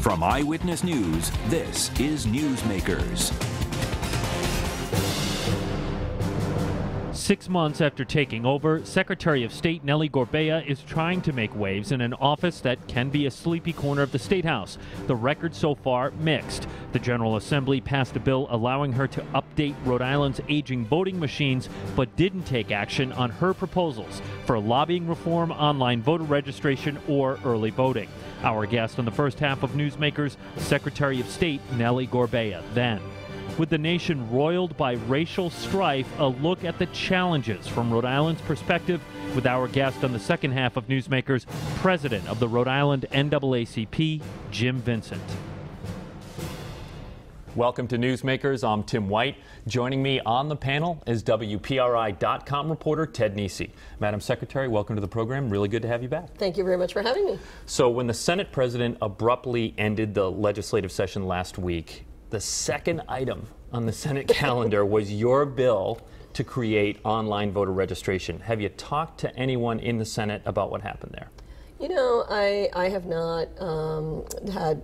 From Eyewitness News, this is Newsmakers. 6 months after taking over, Secretary of State Nellie Gorbea is trying to make waves in an office that can be a sleepy corner of the State House. The record so far, mixed. The General Assembly passed a bill allowing her to update Rhode Island's aging voting machines, but didn't take action on her proposals for lobbying reform, online voter registration, or early voting. Our guest on the first half of Newsmakers, Secretary of State Nellie Gorbea. Then, with the nation roiled by racial strife, a look at the challenges from Rhode Island's perspective with our guest on the second half of Newsmakers, President of the Rhode Island NAACP, Jim Vincent. Welcome to Newsmakers. I'm Tim White. Joining me on the panel is WPRI.com reporter Ted Nesi. Madam Secretary, welcome to the program. Really good to have you back. Thank you very much for having me. So when the Senate President abruptly ended the legislative session last week, the second item on the Senate calendar was your bill to create online voter registration. Have you talked to anyone in the Senate about what happened there? You know, I have not had,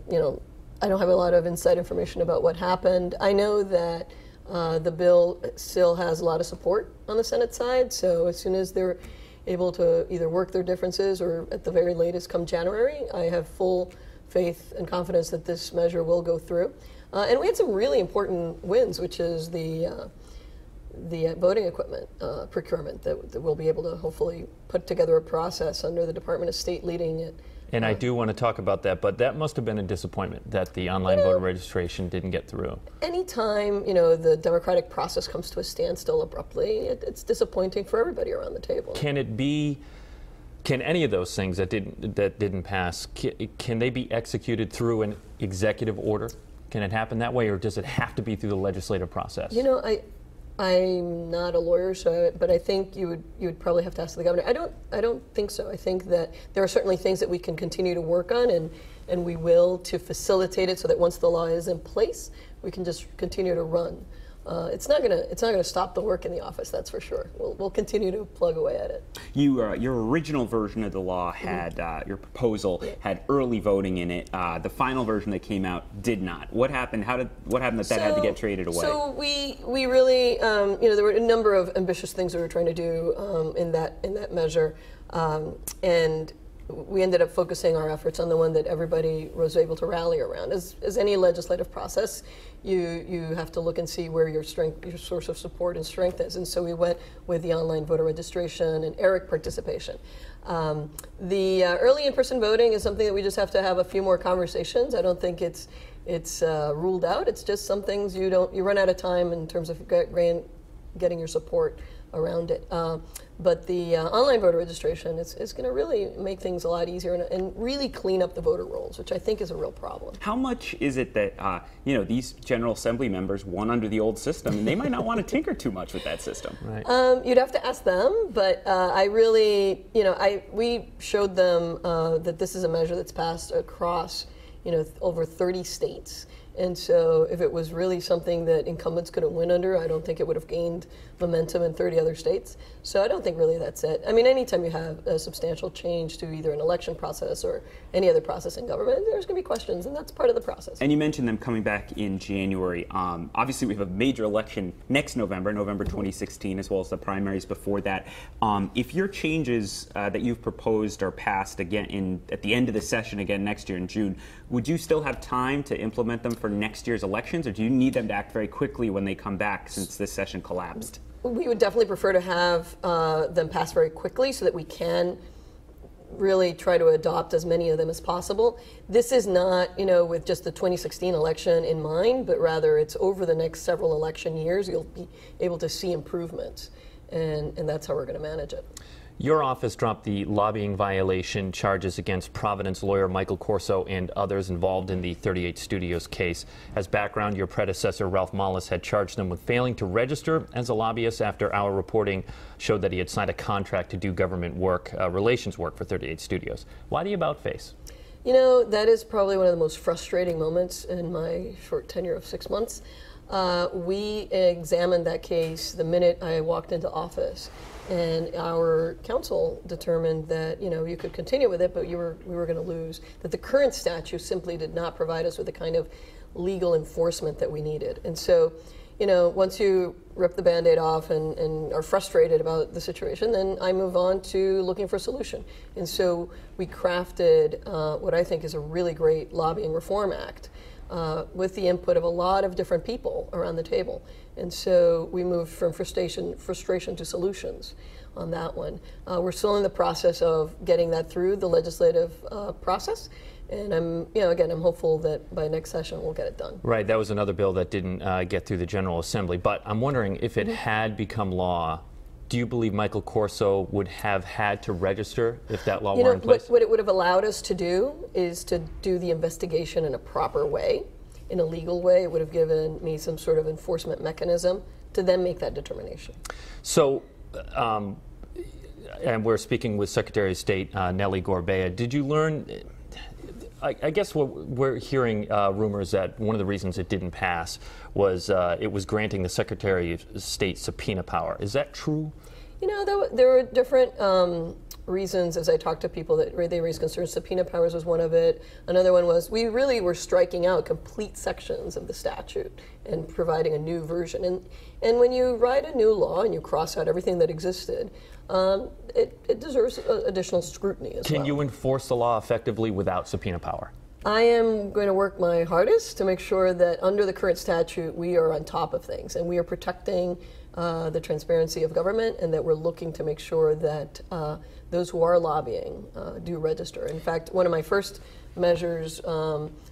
I don't have a lot of inside information about what happened. I know that the bill still has a lot of support on the Senate side, so as soon as they're able to either work their differences or at the very latest come January, I have full faith and confidence that this measure will go through. And we had some really important wins, which is the voting equipment procurement that we'll be able to hopefully put together a process under the Department of State leading it. And I do want to talk about that, but that must have been a disappointment that the online voter registration didn't get through. Anytime, the democratic process comes to a standstill abruptly, it's disappointing for everybody around the table. Can any of those things that didn't pass, can they be executed through an executive order? Can it happen that way, or does it have to be through the legislative process? I'm not a lawyer, but I think you would probably have to ask the governor. I don't think so. I think that there are certainly things that we can continue to work on, and we will, to facilitate it so that once the law is in place, we can just continue to run. It's not gonna stop the work in the office, that's for sure. We'll continue to plug away at it. Your original version of the law had your proposal had early voting in it. The final version that came out did not. What happened? What happened that had to get traded away? So we really there were a number of ambitious things we were trying to do in that measure, and we ended up focusing our efforts on the one that everybody was able to rally around. As any legislative process, you have to look and see where your source of support and strength is. And so we went with the online voter registration and ERIC participation. The early in-person voting is something that we just have to have a few more conversations. I don't think it's ruled out. It's just some things you run out of time in terms of getting your support around it. But the online voter registration is going to really make things a lot easier and really clean up the voter rolls, which I think is a real problem. How much is it that these General Assembly members won under the old system, and they might not want to tinker too much with that system? Right. You'd have to ask them, but we showed them that this is a measure that's passed across over 30 states. And so if it was really something that incumbents couldn't win under, I don't think it would have gained momentum in 30 other states. So I don't think really that's it. I mean, anytime you have a substantial change to either an election process or any other process in government, there's going to be questions, and that's part of the process. And you mentioned them coming back in January. Obviously, we have a major election next November 2016, as well as the primaries before that. If your changes that you've proposed are passed again at the end of the session again next year in June, would you still have time to implement them for next year's elections, or do you need them to act very quickly when they come back since this session collapsed? We would definitely prefer to have them pass very quickly so that we can really try to adopt as many of them as possible. This is not, with just the 2016 election in mind, but rather it's over the next several election years you'll be able to see improvements, and that's how we're going to manage it. Your office dropped the lobbying violation charges against Providence lawyer Michael Corso and others involved in the 38 Studios case. As background, your predecessor, Ralph Mollis, had charged them with failing to register as a lobbyist after our reporting showed that he had signed a contract to do government work, relations work for 38 Studios. Why do you about face? That is probably one of the most frustrating moments in my short tenure of 6 months. We examined that case the minute I walked into office. And our council determined that, you know, you could continue with it, but we were going to lose. That the current statute simply did not provide us with the kind of legal enforcement that we needed. And so, you know, once you rip the Band-Aid off and are frustrated about the situation, then I move on to looking for a solution. And so we crafted what I think is a really great lobbying reform act with the input of a lot of different people around the table. And so we moved from frustration to solutions on that one. We're still in the process of getting that through the legislative process. And I'm hopeful that by next session we'll get it done. Right, that was another bill that didn't get through the General Assembly. But I'm wondering if it had become law, do you believe Michael Corso would have had to register if that law were in place? What it would have allowed us to do is to do the investigation in a proper way, in a legal way. It would have given me some sort of enforcement mechanism to then make that determination. So, and we're speaking with Secretary of State Nellie Gorbea. Did you learn? I guess we're hearing rumors that one of the reasons it didn't pass was it was granting the Secretary of State subpoena power. Is that true? You know, there were different reasons as I talked to people that they raised concerns. Subpoena powers was one of it. Another one was we really were striking out complete sections of the statute and providing a new version. And when you write a new law and you cross out everything that existed, it deserves additional scrutiny as well. Can you enforce the law effectively without subpoena power? I am going to work my hardest to make sure that under the current statute we are on top of things and we are protecting the transparency of government and that we're looking to make sure that those who are lobbying do register. In fact, one of my first measures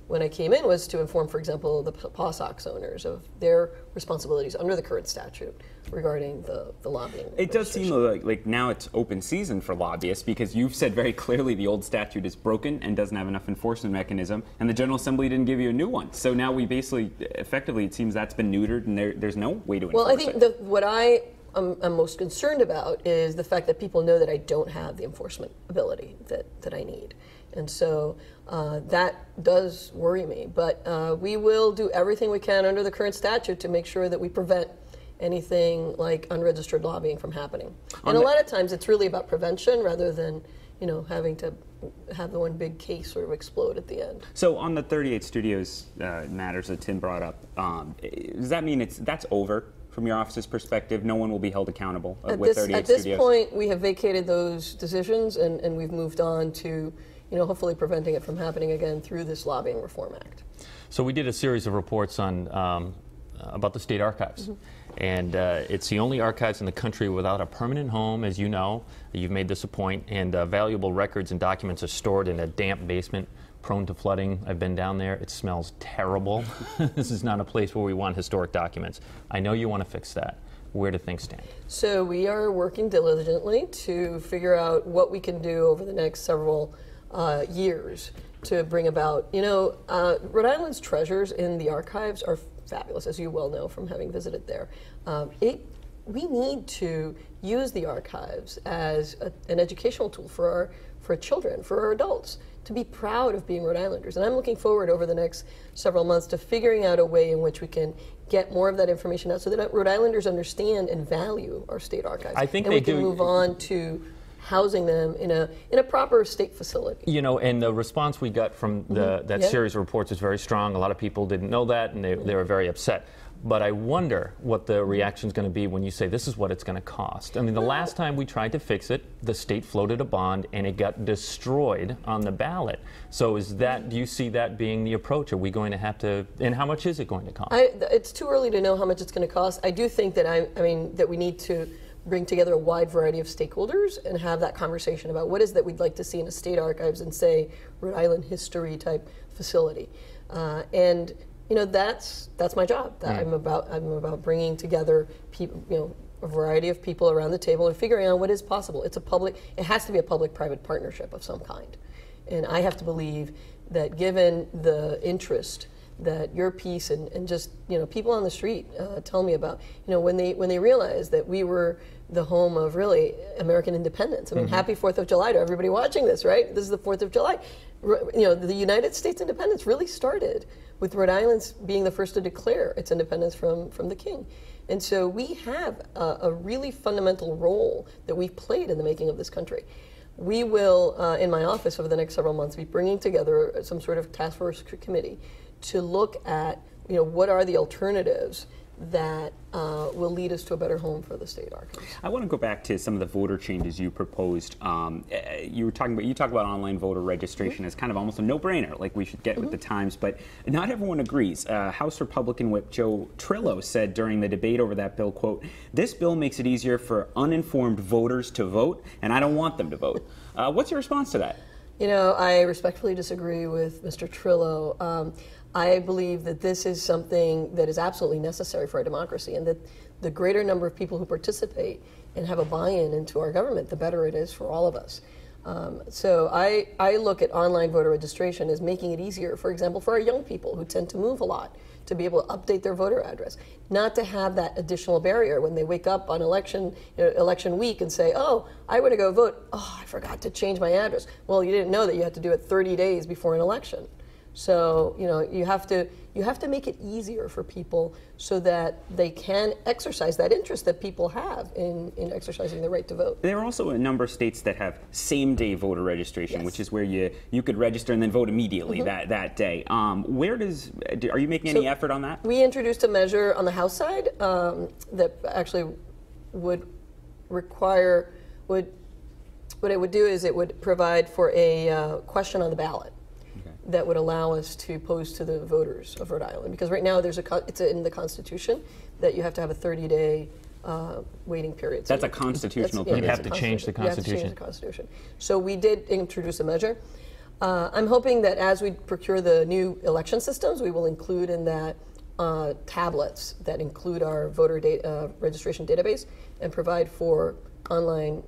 when I came in was to inform, for example, the POSOX owners of their responsibilities under the current statute regarding the lobbying. It does seem like now it's open season for lobbyists because you've said very clearly the old statute is broken and doesn't have enough enforcement mechanism, and the General Assembly didn't give you a new one. So now we basically, effectively, it seems that's been neutered and there's no way to enforce it. Well, I think what I'm most concerned about is the fact that people know that I don't have the enforcement ability that I need. And so that does worry me. But we will do everything we can under the current statute to make sure that we prevent anything like unregistered lobbying from happening. And a lot of times it's really about prevention rather than, you know, having to have the one big case sort of explode at the end. So on the 38 Studios matters that Tim brought up, does that mean that's over? From your office's perspective, no one will be held accountable with 38 Studios? At this point, we have vacated those decisions and we've moved on to, you know, hopefully preventing it from happening again through this Lobbying Reform Act. So we did a series of reports on about the state archives. And it's the only archives in the country without a permanent home, as you know. You've made this a point, and valuable records and documents are stored in a damp basement prone to flooding. I've been down there. It smells terrible. This is not a place where we want historic documents. I know you want to fix that. Where do things stand? So we are working diligently to figure out what we can do over the next several years to bring about, you know, Rhode Island's treasures in the archives are fabulous, as you well know from having visited there. We need to use the archives as an educational tool for our children, for our adults, to be proud of being Rhode Islanders. And I'm looking forward over the next several months to figuring out a way in which we can get more of that information out so that Rhode Islanders understand and value our state archives. I think and we can move on to housing them in a proper state facility. You know, and the response we got from that series of reports is very strong. A lot of people didn't know that, and they were very upset. But I wonder what the reaction is going to be when you say this is what it's going to cost. I mean, the last time we tried to fix it, the state floated a bond and it got destroyed on the ballot. So is that, do you see that being the approach? Are we going to have to, and how much is it going to cost? It's too early to know how much it's going to cost. I do think that that we need to bring together a wide variety of stakeholders and have that conversation about what is that we'd like to see in a state archives and say Rhode Island history type facility. And you know, that's my job. I'm about bringing together people, you know, a variety of people around the table and figuring out what is possible. It has to be a public-private partnership of some kind. And I have to believe that given the interest that your piece and just, you know, people on the street tell me about, you know, when they realized that we were the home of really American independence. I mean, happy 4th of July to everybody watching this, right? This is the 4th of July. the United States independence really started with Rhode Island being the first to declare its independence from the king. And so we have a really fundamental role that we've played in the making of this country. We will, in my office over the next several months, be bringing together some sort of task force committee to look at, what are the alternatives that will lead us to a better home for the state archives. I want to go back to some of the voter changes you proposed. You talk about online voter registration as kind of almost a no-brainer, like we should get with the times, but not everyone agrees. House Republican Whip Joe Trillo said during the debate over that bill, quote, "This bill makes it easier for uninformed voters to vote, and I don't want them to vote." What's your response to that? I respectfully disagree with Mr. Trillo. I believe that this is something that is absolutely necessary for our democracy, and that the greater number of people who participate and have a buy-in into our government, the better it is for all of us. So I look at online voter registration as making it easier, for example, for our young people who tend to move a lot, to be able to update their voter address, not to have that additional barrier when they wake up on election week and say, "Oh, I want to go vote. Oh, I forgot to change my address." Well, you didn't know that you had to do it 30 days before an election. So you have to make it easier for people so that they can exercise that interest that people have in exercising their right to vote. There are also a number of states that have same-day voter registration, Yes. which is where you could register and then vote immediately that day. Are you making any effort on that? We introduced a measure on the House side that actually would require what it would do is it would provide for a question on the ballot that would allow us to pose to the voters of Rhode Island. Because right now it's in the Constitution that you have to have a 30-day waiting period. That's a constitutional You'd have to change the You have to Constitution. change the Constitution. So we did introduce a measure. I'm hoping that as we procure the new election systems, we will include in that tablets that include our voter registration database and provide for online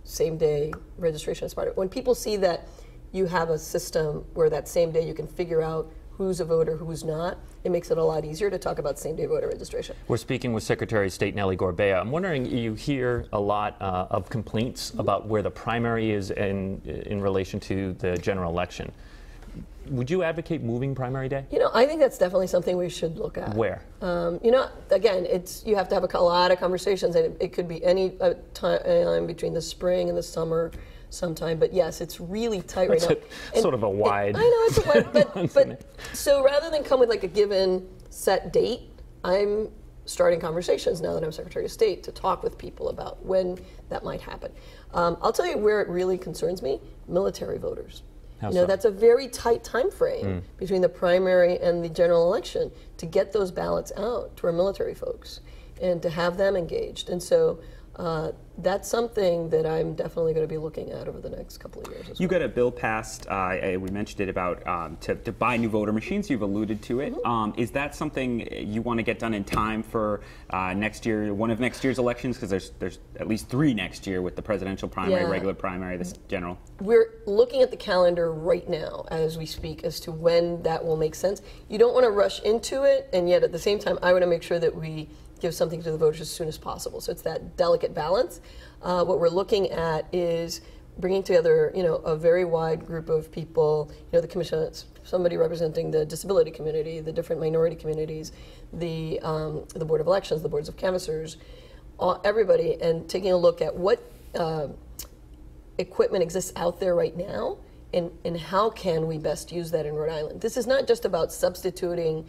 same-day registration as part of it. When people see that you have a system where that same day you can figure out who's a voter, who's not, it makes it a lot easier to talk about same-day voter registration. We're speaking with Secretary of State Nellie Gorbea. I'm wondering, you hear a lot of complaints about where the primary is in relation to the general election. Would you advocate moving primary day? I think that's definitely something we should look at. Where? Again, you have to have a lot of conversations, and it could be any time between the spring and the summer sometime. But yes, it's really tight right now. It's sort of a wide. I know it's a wide, but so rather than come with like a given set date, I'm starting conversations now that I'm Secretary of State to talk with people about when that might happen. I'll tell you where it really concerns me: military voters. How so? That's a very tight time frame between the primary and the general election to get those ballots out to our military folks and to have them engaged. And so that's something that I'm definitely going to be looking at over the next couple of years. You got a bill passed, we mentioned it, about to buy new voter machines. You've alluded to it. Is that something you want to get done in time for next year, one of next year's elections? Because there's at least 3 next year with the presidential primary, regular primary, this general. We're looking at the calendar right now as we speak as to when that will make sense. You don't want to rush into it, and yet at the same time, I want to make sure that we give something to the voters as soon as possible. So it's that delicate balance. What we're looking at is bringing together, a very wide group of people, the commission, somebody representing the disability community, the different minority communities, the Board of Elections, the boards of canvassers, everybody, and taking a look at what equipment exists out there right now, and how can we best use that in Rhode Island. This is not just about substituting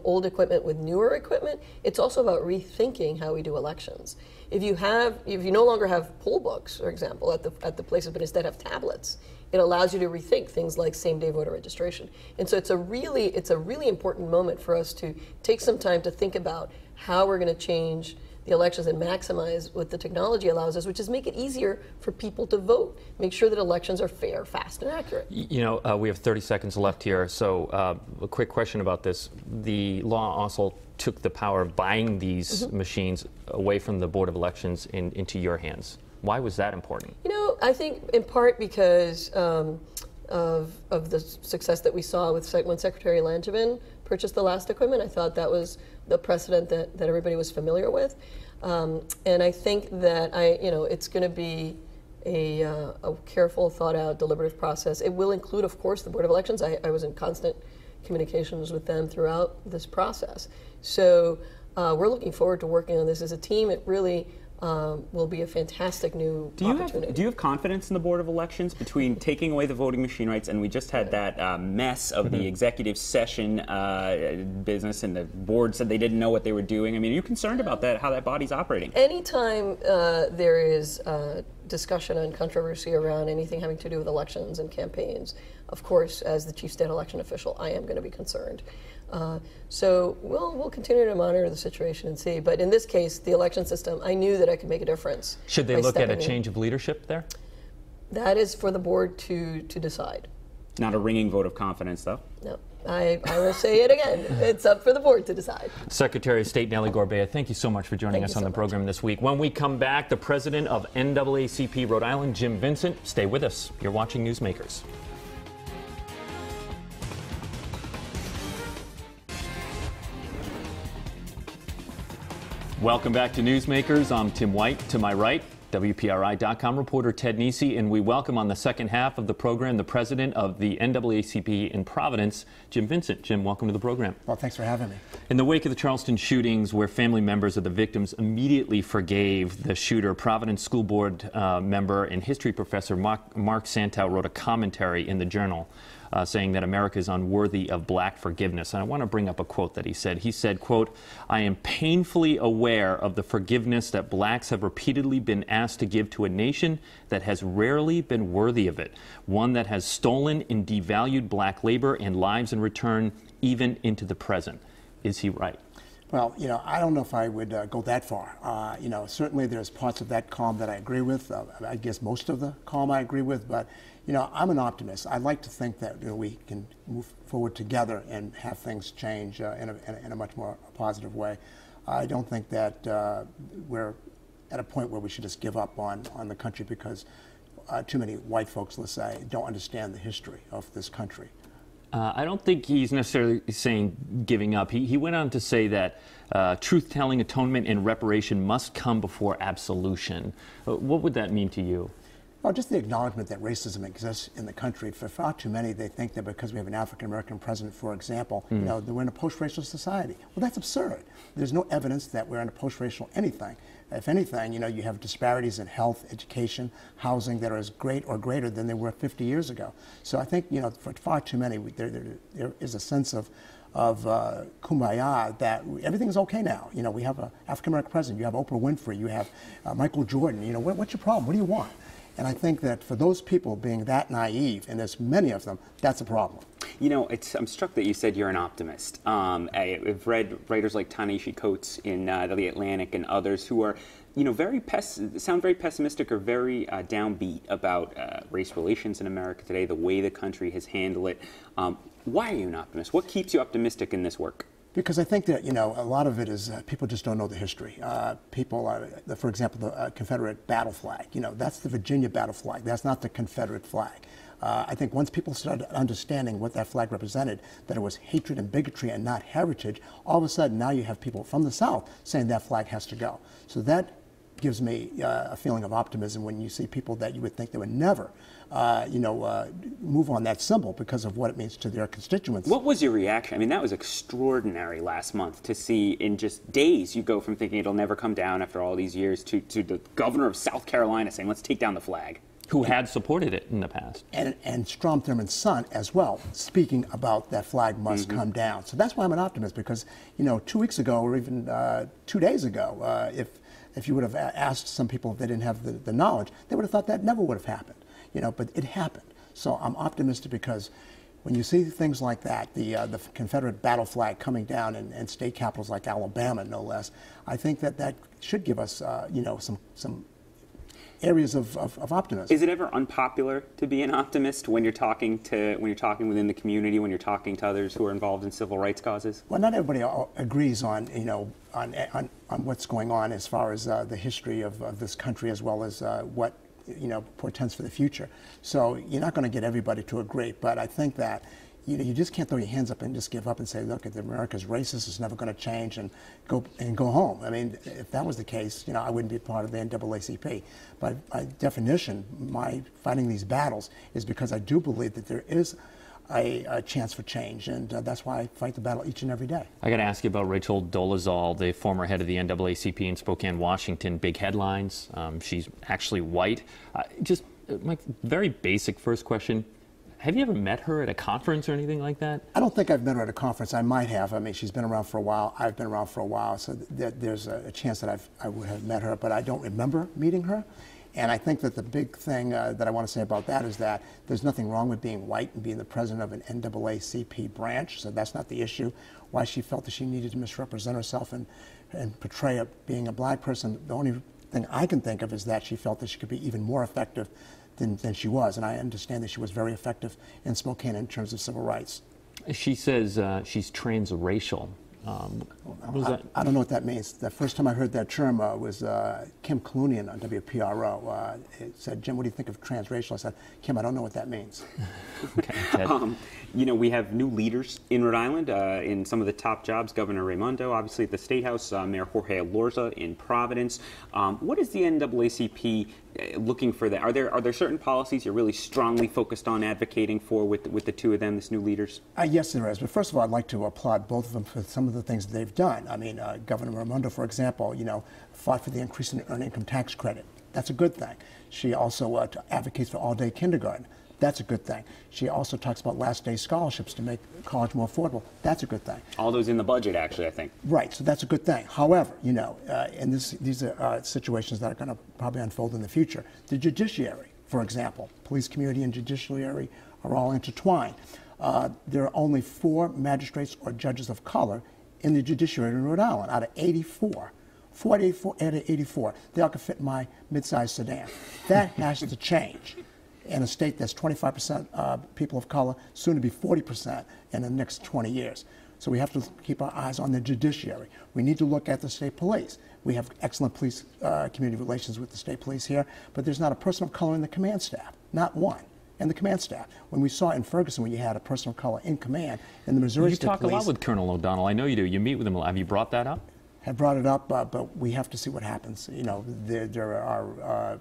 old equipment with newer equipment. It's also about rethinking how we do elections. If you no longer have poll books, for example, at the places, but instead have tablets, it allows you to rethink things like same-day voter registration. And so it's a really important moment for us to take some time to think about how we're going to change the elections and maximize what the technology allows us, which is make it easier for people to vote. Make sure that elections are fair, fast, and accurate. We have 30 seconds left here, so a quick question about this. The law also took the power of buying these machines away from the Board of Elections into your hands. Why was that important? I think in part because of the success that we saw when Secretary Langevin purchased the last equipment. I thought that was the precedent that everybody was familiar with. And I think that it's going to be a careful, thought-out, deliberative process. It will include, of course, the Board of Elections. I was in constant communications with them throughout this process. So we're looking forward to working on this as a team. It really will be a fantastic new opportunity. Do you have confidence in the Board of Elections between taking away the voting machine rights, and we just had that mess of the executive session business, and the board said they didn't know what they were doing? I mean, are you concerned about that, how that body's operating? Anytime there is discussion and controversy around anything having to do with elections and campaigns, of course, as the chief state election official, I am going to be concerned. So we'll continue to monitor the situation and see. But in this case, the election system, I knew that I could make a difference. Should they look at a change of leadership there? That is for the board to decide. Not a ringing vote of confidence, though. No. I will say it again. It's up for the board to decide. Secretary of State Nellie Gorbea, thank you so much for joining us on the program this week. When we come back, the president of NAACP Rhode Island, Jim Vincent, stay with us. You're watching Newsmakers. Welcome back to Newsmakers. I'm Tim White. To my right, WPRI.com reporter Ted Nesi, and we welcome on the second half of the program the president of the NAACP in Providence, Jim Vincent. Jim, welcome to the program. Well, thanks for having me. In the wake of the Charleston shootings, where family members of the victims immediately forgave the shooter, Providence School Board member and history professor Mark Santow wrote a commentary in the Journal saying that America is unworthy of black forgiveness. And I want to bring up a quote that he said. He said, quote, "I am painfully aware of the forgiveness that blacks have repeatedly been asked to give to a nation that has rarely been worthy of it, one that has stolen and devalued black labor and lives in return, even into the present." Is he right? Well, I don't know if I would go that far. Certainly there's parts of that column that I agree with. I guess most of the column I agree with, but I'm an optimist. I like to think that we can move forward together and have things change in a much more positive way. I don't think that we're at a point where we should just give up on the country because too many white folks, let's say, don't understand the history of this country. I don't think he's necessarily saying giving up. He went on to say that truth-telling, atonement, and reparation must come before absolution. What would that mean to you? Well, just the acknowledgement that racism exists in the country. For far too many, they think that because we have an African-American president, for example, that we're in a post-racial society. Well, that's absurd. There's no evidence that we're in a post-racial anything. If anything, you have disparities in health, education, housing that are as great or greater than they were 50 years ago. So I think, for far too many, there is a sense of kumbaya, that everything's okay now. We have an African-American president, you have Oprah Winfrey, you have Michael Jordan. What's your problem? What do you want? And I think that for those people being that naive, and there's many of them, that's a problem. I'm struck that you said you're an optimist. I've read writers like Ta-Nehisi Coates in The Atlantic and others who are, sound very pessimistic or very downbeat about race relations in America today, the way the country has handled it. Why are you an optimist? What keeps you optimistic in this work? Because I think that, a lot of it is people just don't know the history. For example, the Confederate battle flag, that's the Virginia battle flag. That's not the Confederate flag. I think once people started understanding what that flag represented, that it was hatred and bigotry and not heritage, all of a sudden now you have people from the South saying that flag has to go. So that gives me a feeling of optimism when you see people that you would think they would never move on that symbol because of what it means to their constituents. What was your reaction? I mean, that was extraordinary last month to see in just days you go from thinking it'll never come down after all these years to the governor of South Carolina saying, let's take down the flag. Who had supported it in the past. And Strom Thurmond's son as well, speaking about that flag must come down. So that's why I'm an optimist because, 2 weeks ago or even 2 days ago, if you would have asked some people if they didn't have the knowledge, they would have thought that never would have happened. But it happened. So I'm optimistic because when you see things like that, the Confederate battle flag coming down in state capitals like Alabama, no less, I think that should give us, some areas of optimism. Is it ever unpopular to be an optimist when you're talking within the community, when you're talking to others who are involved in civil rights causes? Well, not everybody agrees on what's going on as far as the history of this country as well as what portends for the future. So you're not going to get everybody to agree, but I think that you just can't throw your hands up and just give up and say, look, America's racist, it's never going to change, and go home. I mean, if that was the case, I wouldn't be part of the NAACP. But by definition, my fighting these battles is because I do believe that there is a chance for change, and that's why I fight the battle each and every day. I got to ask you about Rachel Dolezal, the former head of the NAACP in Spokane, Washington. Big headlines. She's actually white. Just my very basic first question. Have you ever met her at a conference or anything like that? I don't think I've met her at a conference. I might have. I mean, she's been around for a while. I've been around for a while, so there's a chance that I would have met her, but I don't remember meeting her. And I think that the big thing that I want to say about that is that there's nothing wrong with being white and being the president of an NAACP branch, so that's not the issue. Why she felt that she needed to misrepresent herself and portray being a black person, the only thing I can think of is that she felt that she could be even more effective than she was, and I understand that she was very effective in Spokane in terms of civil rights. She says she's transracial. I don't know what that means. The first time I heard that term was Kim Clooney on WPRO. It said, Jim, what do you think of transracial? I said, Kim, I don't know what that means. Okay. We have new leaders in Rhode Island in some of the top jobs. Governor Raimondo, obviously at the State House, Mayor Jorge Elorza in Providence. What is the NAACP looking for that? Are there certain policies you're really strongly focused on advocating for with the two of them, these new leaders? Yes, there is. But first of all, I'd like to applaud both of them for some of the things that they've done. I mean, Governor Raimondo, for example, fought for the increase in the earned income tax credit. That's a good thing. She also advocates for all-day kindergarten. That's a good thing. She also talks about last-day scholarships to make college more affordable. That's a good thing. All those in the budget, actually, I think. Right, so that's a good thing. However, and these are situations that are going to probably unfold in the future. The judiciary, for example, police community and judiciary are all intertwined. There are only 4 magistrates or judges of color in the judiciary in Rhode Island out of 84. 44 out of 84. They all could fit in my mid-sized sedan. That has to change. In a state that's 25% people of color, soon to be 40% in the next 20 years. So we have to keep our eyes on the judiciary. We need to look at the state police. We have excellent police community relations with the state police here, but there's not a person of color in the command staff, not one. And the command staff. When we saw in Ferguson, when you had a person of color in command in the Missouri State Police. You talk a lot with Colonel O'Donnell. I know you do. You meet with him a lot. Have you brought that up? Have brought it up, but we have to see what happens. There are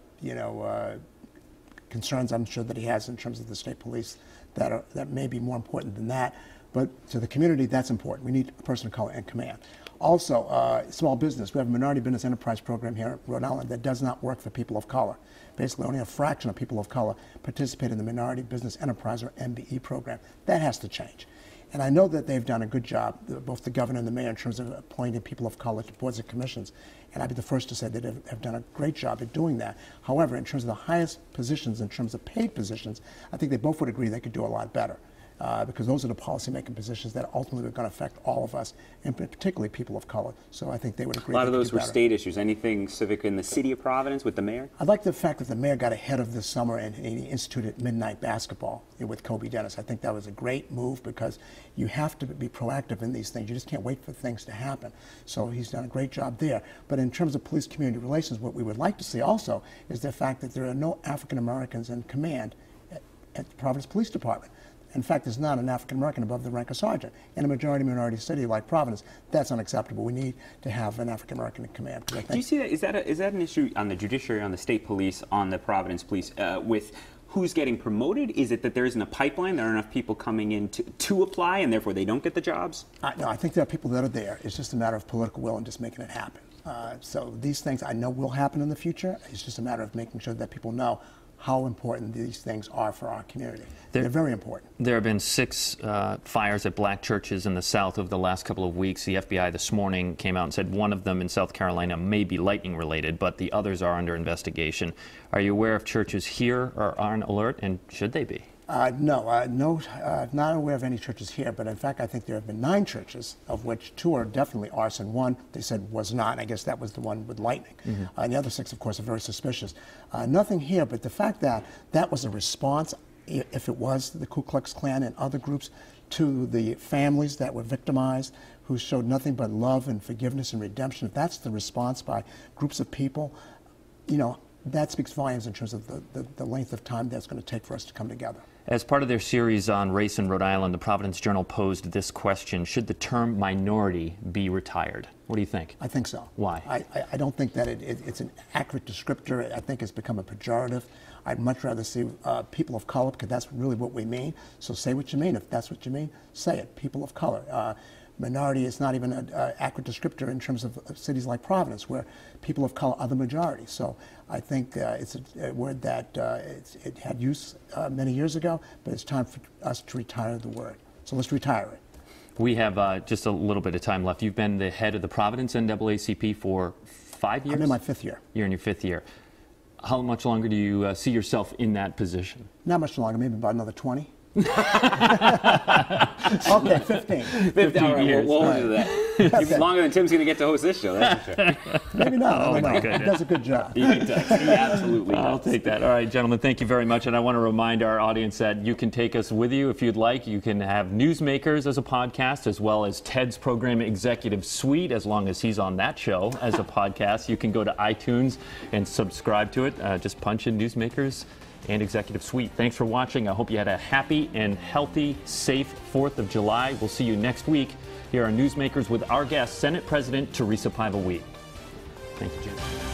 concerns I'm sure that he has in terms of the state police that may be more important than that. But to the community, that's important. We need a person of color in command. Also, small business. We have a minority business enterprise program here in Rhode Island that does not work for people of color. Basically, only a fraction of people of color participate in the minority business enterprise or MBE program. That has to change. And I know that they've done a good job, both the governor and the mayor, in terms of appointing people of color to boards and commissions. And I'd be the first to say that they have done a great job at doing that. However, in terms of the highest positions, in terms of paid positions, I think they both would agree they could do a lot better. Because those are the policymaking positions that ultimately are going to affect all of us, and particularly people of color. So I think they would agree. A lot of those were state issues. Anything civic in the city of Providence with the mayor? I like the fact that the mayor got ahead of this summer and he instituted midnight basketball with Kobe Dennis. I think that was a great move because you have to be proactive in these things. You just can't wait for things to happen. So he's done a great job there. But in terms of police community relations, what we would like to see also is the fact that there are no African Americans in command at the Providence Police Department. In fact, there's not an African American above the rank of sergeant. In a majority minority city like Providence, that's unacceptable. We need to have an African American in command. Do you see that? Is that an issue on the judiciary, on the state police, on the Providence police, with who's getting promoted? Is it that there isn't a pipeline? There aren't enough people coming in to apply, and therefore they don't get the jobs? No, I think there are people that are there. It's just a matter of political will and just making it happen. So these things I know will happen in the future. It's just a matter of making sure that people know how important these things are for our community. They're very important. There have been 6 fires at black churches in the South over the last couple of weeks. The FBI this morning came out and said one of them in South Carolina may be lightning related, but the others are under investigation. Are you aware if churches here are on alert, and should they be? No, not aware of any churches here, but in fact I think there have been 9 churches, of which 2 are definitely arson. 1, they said, was not, and I guess that was the one with lightning. And the other 6, of course, are very suspicious. Nothing here, but the fact that that was a response, if it was the Ku Klux Klan and other groups, to the families that were victimized, who showed nothing but love and forgiveness and redemption, if that's the response by groups of people, that speaks volumes in terms of the length of time that's going to take for us to come together. As part of their series on race in Rhode Island, the Providence Journal posed this question: should the term minority be retired? What do you think? I think so. Why? I don't think that it's an accurate descriptor. I think it's become a pejorative. I'd much rather see people of color, because that's really what we mean. So say what you mean. If that's what you mean, say it. People of color. Minority is not even an accurate descriptor in terms of cities like Providence, where people of color are the majority. So I think it's a word that it had use many years ago, but it's time for us to retire the word. So let's retire it. We have just a little bit of time left. You've been the head of the Providence NAACP for 5 years? I'm in my 5th year. You're in your 5th year. How much longer do you see yourself in that position? Not much longer, maybe about another 20. Okay, 15. 15 years. We'll hold you to that. Even longer than Tim's going to get to host this show, that's for sure. Maybe not. I don't know. He does a good job. He does. He absolutely does. I'll take that. All right, gentlemen, thank you very much. And I want to remind our audience that you can take us with you if you'd like. You can have Newsmakers as a podcast, as well as Ted's program Executive Suite, as long as he's on that show as a podcast. You can go to iTunes and subscribe to it. Just punch in Newsmakers and Executive Suite. Thanks for watching. I hope you had a happy and healthy, safe 4th of July. We'll see you next week here on Newsmakers with our guest, Senate President Teresa Paiva-Wheat. Thank you, Jim.